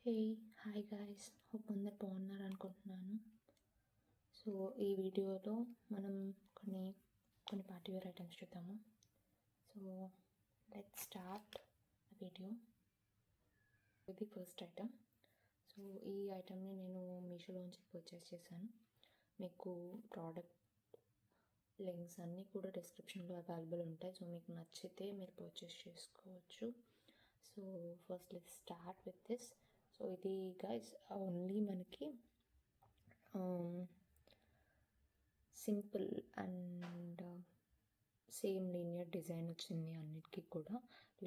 Hey hi guys, hope అందరు బాగున్నారు అనుకుంటున్నాను. సో ఈ వీడియోలో మనం కొన్ని పార్టీ వేర్ ఐటమ్స్ చూద్దాము. So let's start the video. ఇది ఫస్ట్ ఐటమ్. సో ఈ ఐటమ్ని నేను మీషోలోంచి పర్చేస్ చేశాను. మీకు ప్రోడక్ట్ లింక్స్ అన్నీ కూడా డిస్క్రిప్షన్లో అవైలబుల్ ఉంటాయి. సో మీకు నచ్చితే మీరు పర్చేస్ చేసుకోవచ్చు. So first let's start with this. So ఇది గైస్ ఓన్లీ మనకి simple and same linear design వచ్చింది అన్నిటికీ కూడా.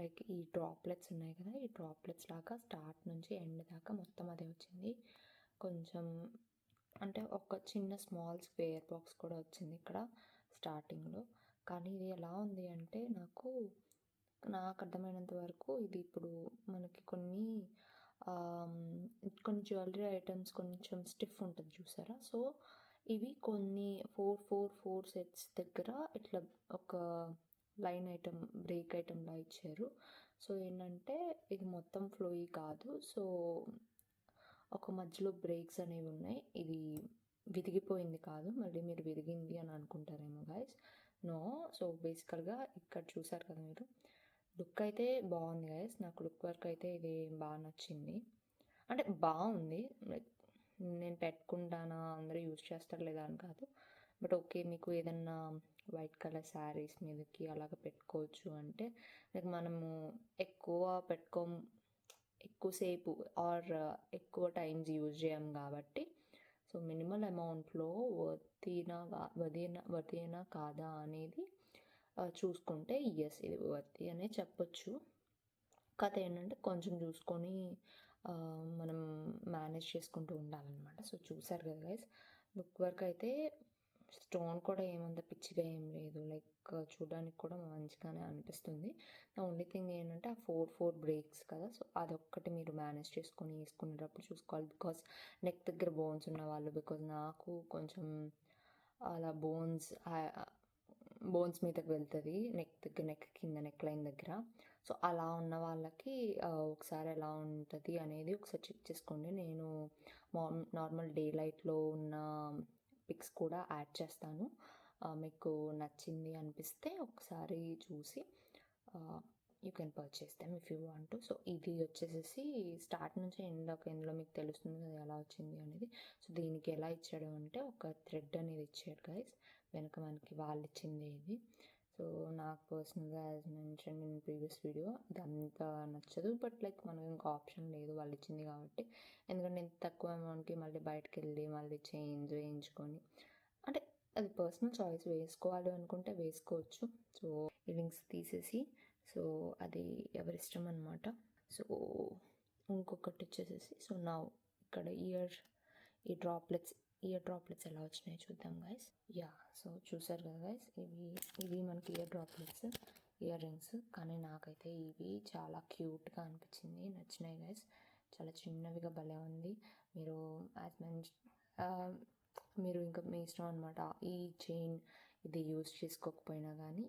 లైక్ ఈ డ్రాప్లెట్స్ ఉన్నాయి కదా, ఈ డ్రాప్లెట్స్ లాగా స్టార్ట్ నుంచి ఎండ్ దాకా మొత్తం అదే వచ్చింది. కొంచెం అంటే ఒక చిన్న స్మాల్ స్క్వేర్ బాక్స్ కూడా వచ్చింది ఇక్కడ స్టార్టింగ్లో. కానీ ఇది ఎలా ఉంది అంటే నాకు అర్థమైనంత వరకు ఇది ఇప్పుడు మనకి కొన్ని జ్యువెలరీ ఐటమ్స్ కొంచెం స్టిఫ్ ఉంటుంది చూసారా. సో ఇవి కొన్ని 4 సెట్స్ దగ్గర ఇట్లా ఒక లైన్ ఐటమ్ బ్రేక్ ఐటమ్లా ఇచ్చారు. సో ఏంటంటే ఇది మొత్తం ఫ్లోయి కాదు. సో ఒక మధ్యలో బ్రేక్స్ అనేవి ఉన్నాయి. ఇది విరిగిపోయింది కాదు, మళ్ళీ మీరు విరిగింది అని అనుకుంటారేమో గైస్. నో. సో బేసికల్గా ఇక్కడ చూసారు కదా మీరు, లుక్ అయితే బాగుంది గైస్. నాకు లుక్ వర్క్ అయితే ఇది బాగా నచ్చింది. అంటే బాగుంది, నేను పెట్టుకుంటానా, అందరూ యూజ్ చేస్తారు లేదా అని కాదు. బట్ ఓకే, మీకు ఏదన్నా వైట్ కలర్ శారీస్ మీదకి అలాగ పెట్టుకోవచ్చు అంటే లైక్ మనము ఎక్కువసేపు ఆర్ ఎక్కువ టైమ్స్ యూజ్ చేయం కాబట్టి, సో మినిమల్ అమౌంట్లో వర్తీనా కాదా అనేది చూసుకుంటే ఎస్, ఇది వర్తీ అనే చెప్పొచ్చు. కథ ఏంటంటే కొంచెం చూసుకొని మనం మేనేజ్ చేసుకుంటూ ఉండాలన్నమాట. సో చూసారు కదా గైస్, లుక్ వర్క్ అయితే స్టోన్ కూడా ఏమంత పిచ్చిగా ఏం లేదు. లైక్ చూడడానికి కూడా మంచిగానే అనిపిస్తుంది. ఓన్లీ థింగ్ ఏంటంటే ఆ 4 బ్రేక్స్ కదా, సో అదొక్కటి మీరు మేనేజ్ చేసుకొని వేసుకునేటప్పుడు చూసుకోవాలి. బికాస్ నెక్ దగ్గర బోన్స్ ఉన్న వాళ్ళు, బికాజ్ నాకు కొంచెం అలా బోన్స్ మీదకి వెళ్తుంది నెక్ కింద నెక్ లైన్ దగ్గర. సో అలా ఉన్న వాళ్ళకి ఒకసారి ఎలా ఉంటుంది అనేది ఒకసారి చెక్ చేసుకోండి. నేను నార్మల్ డే లైట్లో ఉన్న పిక్స్ కూడా యాడ్ చేస్తాను. మీకు నచ్చింది అనిపిస్తే ఒకసారి చూసి you can purchase them if you want to. So ఇది వచ్చేసేసి స్టార్ట్ నుంచి ఎండ్లో మీకు తెలుస్తుంది కదా ఎలా వచ్చింది అనేది. సో దీనికి ఎలా ఇచ్చాడు అంటే ఒక థ్రెడ్ అనేది ఇచ్చాడు గైస్, వెనక మనకి వాళ్ళు ఇచ్చింది ఇది. సో నాకు పర్సనల్గా as mention in previous video ఇదంతా నచ్చదు. బట్ లైక్ మనకు ఇంకా ఆప్షన్ లేదు వాళ్ళు ఇచ్చింది కాబట్టి. ఎందుకంటే ఇంత తక్కువ అమౌంట్కి మళ్ళీ బయటకు వెళ్ళి మళ్ళీ వేయించుకొని, అంటే అది పర్సనల్ చాయిస్, వేసుకోవాలి అనుకుంటే వేసుకోవచ్చు. సో లింక్స్ తీసేసి, సో అది ఎవరిష్టం అనమాట. సో ఇంకొకటి వచ్చేసేసి, సో నా ఇక్కడ ఇయర్ డ్రాప్లెట్స్ ఎలా వచ్చినాయో చూద్దాం గైస్. యా, సో చూసారు కదా గైస్, ఇవి మనకి ఇయర్ రింగ్స్. కానీ నాకైతే ఇవి చాలా క్యూట్గా అనిపించింది, నచ్చినాయి గైస్. చాలా చిన్నవిగా భలే ఉంది. మీరు ఇంకా మీ ఇష్టం అనమాట. ఈ చైన్ ఇది యూజ్ చేసుకోకపోయినా కానీ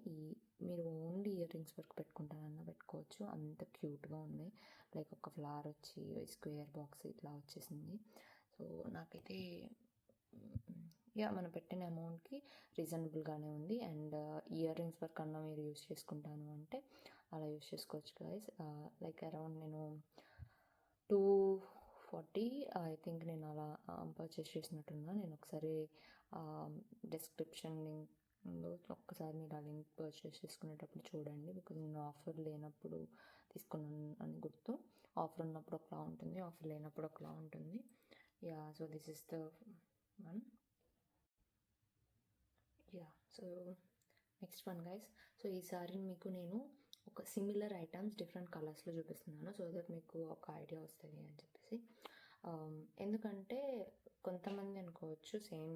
మీరు ఓన్లీ ఇయర్ రింగ్స్ వరకు పెట్టుకుంటానన్నా పెట్టుకోవచ్చు. అంత క్యూట్గా ఉంది. లైక్ ఒక ఫ్లవర్ వచ్చి స్క్వేర్ బాక్స్ ఇట్లా వచ్చేసింది. సో నాకైతే మనం పెట్టిన అమౌంట్కి రీజనబుల్గానే ఉంది. అండ్ ఇయర్ రింగ్స్ వరకు అన్నా మీరు యూజ్ చేసుకుంటాను అంటే అలా యూజ్ చేసుకోవచ్చు గైస్. లైక్ అరౌండ్ నేను 240 ఐ థింక్ నేను అలా పర్చేస్ చేసినట్టున్నా. నేను ఒకసారి డిస్క్రిప్షన్ లింక్లో ఒక్కసారి మీరు ఆ లింక్ పర్చేస్ చేసుకునేటప్పుడు చూడండి. బికాజ్ నేను ఆఫర్ లేనప్పుడు తీసుకున్నాను అని గుర్తు. ఆఫర్ ఉన్నప్పుడు ఒకలా ఉంటుంది, ఆఫర్ లేనప్పుడు ఒకలా ఉంటుంది. Yeah, so this is the one. Yeah, so next one guy's. So ఈసారి మీకు నేను ఒక సిమిలర్ ఐటమ్స్ డిఫరెంట్ కలర్స్లో చూపిస్తున్నాను, సో దట్ మీకు ఒక ఐడియా వస్తుంది అని చెప్పేసి. ఎందుకంటే కొంతమంది అనుకోవచ్చు సేమ్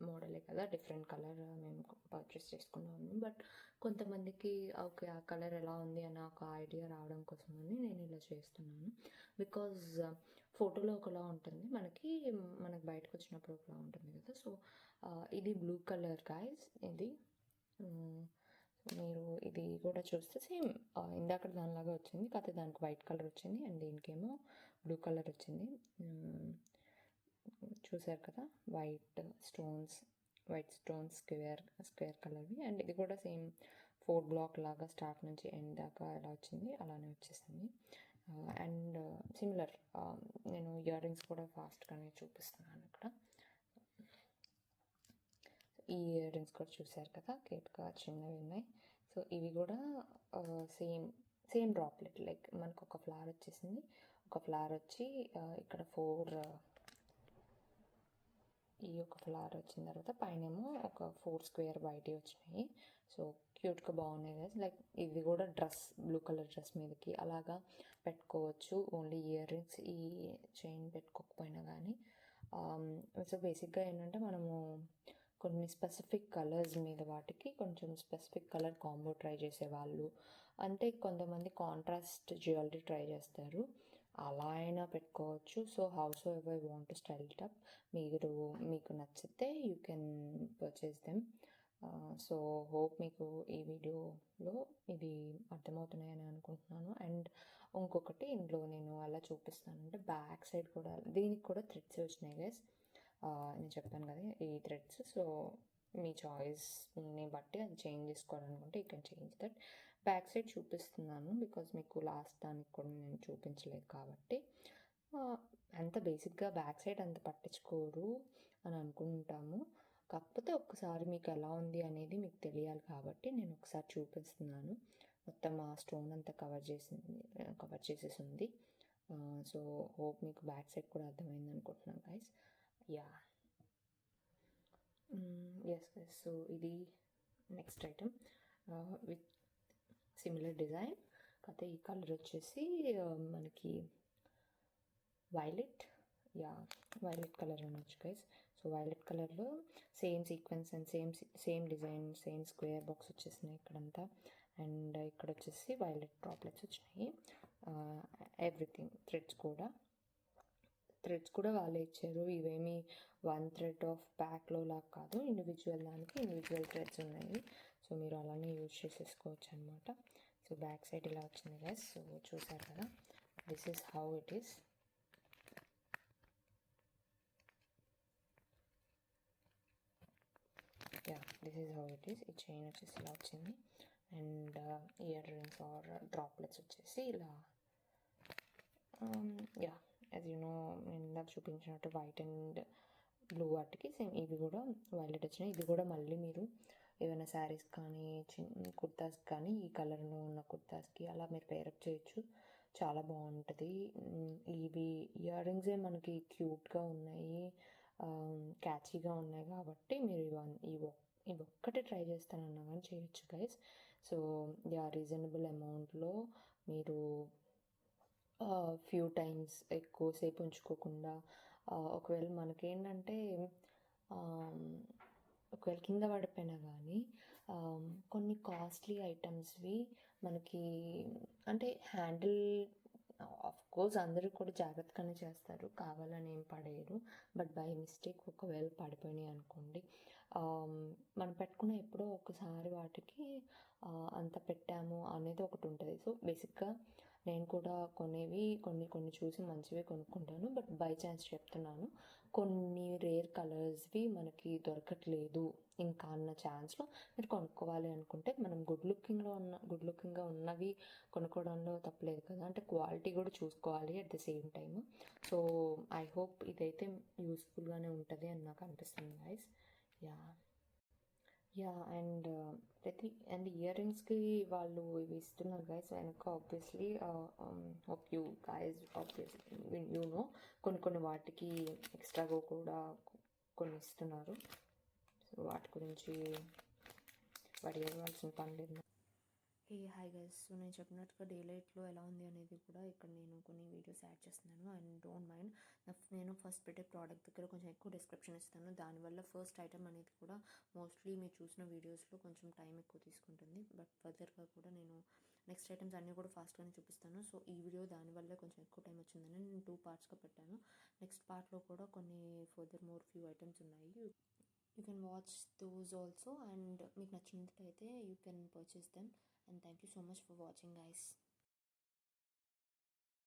మోడలే కదా, డిఫరెంట్ కలర్ మేము పర్చేస్ చేసుకున్నాము. బట్ కొంతమందికి ఓకే ఆ కలర్ ఎలా ఉంది అన్న ఒక ఐడియా రావడం కోసమని నేను ఇలా చేస్తున్నాను. బికాజ్ ఫోటోలో ఒకలా ఉంటుంది, మనకి బయటకు వచ్చినప్పుడు ఒకలా ఉంటుంది కదా. సో ఇది బ్లూ కలర్ గైస్. ఇది మీరు ఇది కూడా చూస్తే సేమ్ ఇందాక దానిలాగా వచ్చింది, కాకపోతే దానికి వైట్ కలర్ వచ్చింది అండ్ దీనికేమో బ్లూ కలర్ వచ్చింది. చూసారు కదా, వైట్ స్టోన్స్ స్క్వేర్ కలర్వి. అండ్ ఇది కూడా సేమ్ 4 బ్లాక్ లాగా స్టార్ట్ నుంచి ఎండ్ దాకా ఎలా వచ్చింది అలానే వచ్చేసింది. అండ్ సిమిలర్ నేను ఇయర్ రింగ్స్ కూడా ఫాస్ట్గానే చూపిస్తున్నాను ఇక్కడ. ఈ ఇయర్ రింగ్స్ కూడా చూసారు కదా, క్యూట్గా చిన్నవి ఉన్నాయి. సో ఇవి కూడా సేమ్ డ్రాప్లెట్, లైక్ మనకు ఒక ఫ్లవర్ వచ్చేసింది. ఒక ఫ్లవర్ వచ్చి ఇక్కడ 4 ఈ ఒక ఫ్లవర్ వచ్చిన తర్వాత పైనేమో ఒక 4 స్క్వేర్ వైట్ వచ్చినాయి. సో క్యూట్గా బాగున్నాయి గైస్. లైక్ ఇది కూడా బ్లూ కలర్ డ్రెస్ మీదకి అలాగా పెట్టుకోవచ్చు. ఓన్లీ ఇయర్ రింగ్స్ ఈ చైన్ పెట్టుకోకపోయినా కానీ. సో బేసిక్గా ఏంటంటే మనము కొన్ని స్పెసిఫిక్ కలర్స్ మీద వాటికి కొంచెం స్పెసిఫిక్ కలర్ కాంబో ట్రై చేసేవాళ్ళు, అంటే కొంతమంది కాంట్రాస్ట్ జ్యువెలరీ ట్రై చేస్తారు, అలా అయినా పెట్టుకోవచ్చు. So house ever want to style it up, మీకు నచ్చితే you can purchase them. So hope మీకు ఈ వీడియోలో ఇది అర్థమవుతున్నాయని అనుకుంటున్నాను. అండ్ ఇంకొకటి ఇందులో నేను అలా చూపిస్తాను అంటే బ్యాక్ సైడ్ కూడా దీనికి కూడా థ్రెడ్స్ వచ్చినాయి గైస్. నేను చెప్పాను కదా ఈ థ్రెడ్స్. సో మీ చాయిస్ని బట్టి అది చేంజ్ చేసుకోవాలనుకుంటే you can change that. Back side చూపిస్తున్నాను బికాజ్ మీకు లాస్ట్ దానికి కూడా నేను చూపించలేదు కాబట్టి. అంత బేసిక్గా బ్యాక్ సైడ్ అంత పట్టించుకోరు అని అనుకుంటాము, కాకపోతే ఒక్కసారి మీకు ఎలా ఉంది అనేది మీకు తెలియాలి కాబట్టి నేను ఒకసారి చూపిస్తున్నాను. మొత్తం ఆ స్టోన్ అంతా కవర్ చేసేసి ఉంది. సో హోప్ మీకు బ్యాక్ సైడ్ కూడా అర్థమైంది అనుకుంటున్నాను గైస్. Yeah yes. సో ఇది next item with similar design, కాకపోతే ఈ కలర్ వచ్చేసి మనకి వైలెట్ కలర్ అనొచ్చు గైస్. సో వైలెట్ కలర్లో same sequence and same design, same square box వచ్చేసినాయి ఇక్కడంతా. అండ్ ఇక్కడ వచ్చేసి వైలెట్ డ్రాప్లెట్స్ వచ్చినాయి. ఎవ్రీథింగ్ థ్రెడ్స్ కూడా వాళ్ళే ఇచ్చారు. ఇవేమి 1 థ్రెడ్ ఆఫ్ ప్యాక్లో లాగా కాదు, ఇండివిజువల్ థ్రెడ్స్ ఉన్నాయి. సో మీరు అలానే యూజ్ చేసేసుకోవచ్చు అనమాట. సో బ్యాక్ సైడ్ ఇలా వచ్చింది గైస్. సో చూసారు కదా, this is how it is. This is how it is. ఈ చైన్ వచ్చేసి ఇలా వచ్చింది. And ear rings are droplets వచ్చేసి ఇలా యాజ్ యూ నో నేను ఇందాక చూపించినట్టు వైట్ అండ్ బ్లూ వాటికి సేమ్ ఇవి కూడా వైలెట్ వచ్చినాయి. ఇది కూడా మళ్ళీ మీరు ఏమైనా శారీస్ కానీ కుర్తాస్ కానీ ఈ కలర్లో ఉన్న కుర్తాస్కి అలా మీరు పేరప్ చేయొచ్చు, చాలా బాగుంటుంది. ఇవి ఇయర్ రింగ్సే మనకి క్యూట్గా ఉన్నాయి, క్యాచీగా ఉన్నాయి కాబట్టి మీరు ఇవి ఒక్కటే ట్రై చేస్తానన్నా కానీ చేయొచ్చు గైస్. సో రీజనబుల్ అమౌంట్లో మీరు ఫ్యూ టైమ్స్ ఎక్కువసేపు ఉంచుకోకుండా, ఒకవేళ మనకేంటంటే ఒకవేళ కింద పడిపోయినా కానీ కొన్ని కాస్ట్లీ ఐటమ్స్వి మనకి అంటే హ్యాండిల్ కోర్స్ అందరూ కూడా జాగ్రత్తగానే చేస్తారు, కావాలని ఏం పడేయరు. బట్ బై మిస్టేక్ ఒకవేళ పడిపోయినాయి అనుకోండి, మనం పెట్టుకున్న ఎప్పుడో ఒకసారి వాటికి అంత పెట్టాము అనేది ఒకటి ఉంటుంది. సో బేసిక్గా నేను కూడా కొన్ని చూసి మంచివి కొనుక్కుంటాను. బట్ బై ఛాన్స్ చెప్తున్నాను, కొన్ని రేర్ కలర్స్వి మనకి దొరకట్లేదు ఇంకా అన్న ఛాన్స్లో మీరు కొనుక్కోవాలి అనుకుంటే మనం గుడ్ లుకింగ్గా ఉన్నవి కొనుక్కోవడంలో తప్పలేదు కదా, అంటే క్వాలిటీ కూడా చూసుకోవాలి at the same time. So I hope ఇదైతే యూస్ఫుల్గానే ఉంటుంది అని నాకు అనిపిస్తుంది గైస్. అండ్ ఇయర్ రింగ్స్కి వాళ్ళు ఇవి ఇస్తున్నారు గైస్ వెనక. Obviously hope you guys obviously know కొన్ని వాటికి ఎక్స్ట్రాగా కూడా కొన్ని ఇస్తున్నారు. సో వాటి గురించి అడగాల్సిన పని లేదు. Hi guys. సో నేను చెప్పినట్టుగా డే లైట్లో ఎలా ఉంది అనేది కూడా ఇక్కడ నేను కొన్ని వీడియోస్ యాడ్ చేస్తున్నాను. అండ్ డోంట్ మైండ్, నేను ఫస్ట్ పెట్టే ప్రోడక్ట్ దగ్గర కొంచెం ఎక్కువ డిస్క్రిప్షన్ ఇస్తాను. దానివల్ల ఫస్ట్ ఐటమ్ అనేది కూడా మోస్ట్లీ మీరు చూసిన వీడియోస్లో కొంచెం టైం ఎక్కువ తీసుకుంటుంది. బట్ ఫర్దర్గా కూడా నేను నెక్స్ట్ ఐటమ్స్ అన్నీ కూడా ఫాస్ట్గానే చూపిస్తాను. సో ఈ వీడియో దానివల్ల కొంచెం ఎక్కువ టైం వచ్చిందని నేను 2 పార్ట్స్గా పెట్టాను. నెక్స్ట్ పార్ట్లో కూడా కొన్ని ఫ్యూ ఐటమ్స్ ఉన్నాయి. You can watch those also. And మీకు నచ్చినట్టయితే you can purchase them. And thank you so much for watching guys.